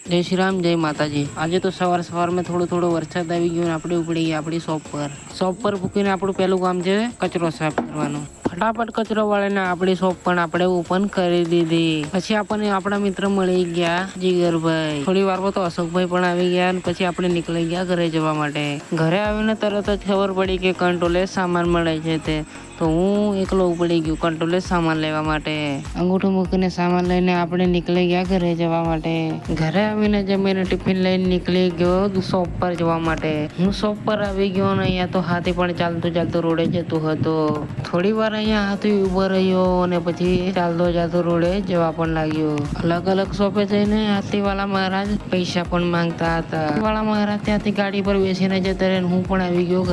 જય શ્રી રામ, જય માતાજી। આજે તો સવારમાં થોડો વરસાદ આવી ગયો ને આપણે ઉપડી ગયા આપણી શોપ પર ભૂકીને આપણું પહેલું કામ છે કચરો સાફ કરવાનું। ફટાફટ કચરો વાળીને આપણી શોપ પણ આપણે ઓપન કરી દીધી। પછી આપણને આપણા મિત્ર મળી ગયા જીગરભાઈ। થોડી વારમાં તો અશોકભાઈ પણ આવી ગયા અને પછી આપણે નીકળી ગયા ઘરે જવા માટે। ઘરે આવીને તરત જ ખબર પડી કે કંટ્રોલે સામાન મળે છે તે તો હું એકલો ઉપડી ગયો કંટ્રોલે સામાન લેવા માટે। અંગૂઠો મૂકીને સામાન લઈને આપણે નીકળી ગયા ઘરે જવા માટે। ઘરે આવીને જમીને ટિફિન લઈને નીકળી ગયો શોપ પર જવા માટે। હું શોપ પર આવી ગયો અને અહીંયા તો હાથી પણ ચાલતો રોડે જતો હતો। થોડી વાર અહીંયા હાથી ઉભો રહ્યો અને પછી ચાલતો રોડે જવા પણ લાગ્યો। અલગ અલગ શોપે જઈને હાથીવાળા મહારાજ પૈસા પણ માંગતા હતા। વાળા મહારાજ ત્યાંથી ગાડી પર બેસીને જતા રહે। હું પણ આવી ગયો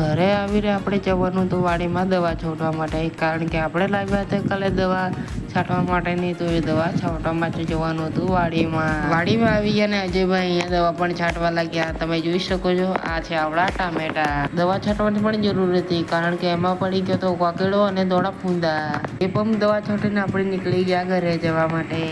ઘરે આવીને આપણે જવાનું તો વાડીમાં દવા છોડવા માટે, કારણ કે આપણે લાવ્યા હતા કાલે દવા છાંટવા માટેની, તો એ દવા છાંટવા માટે જવાનું હતું વાડીમાં આવી ગયા ને અજયભાઈ અહીંયા દવા પણ છાંટવા લાગ્યા। તમે જોઈ શકો છો આ છે આપણા ટામેટા। દવા છાંટવાની પણ જરૂર હતી કારણ કે એમાં પડી ગયો તો કોકેડો અને દોડા ફૂંદા। એ પણ દવા છાંટીને આપણે નીકળી ગયા ઘરે જવા માટે।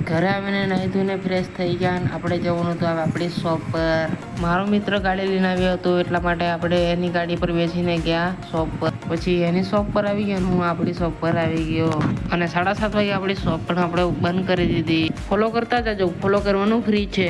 ઘરે આવીને નાહી ધોઈને ફ્રેશ થઈ ગયા અને આપણે જવાનું હતું આપણી શોપ પર। મારો મિત્ર ગાડી લઈને આવ્યો હતો એટલા માટે આપણે એની ગાડી પર બેસીને ગયા શોપ પર। પછી એની શોપ પર આવી ગયો અને હું આપણી શોપ પર આવી ગયો અને 7:30 વાગે આપણી શોપ પણ આપણે બંધ કરી દીધી। ફોલો કરતા જજો, ફોલો કરવાનું ફ્રી છે।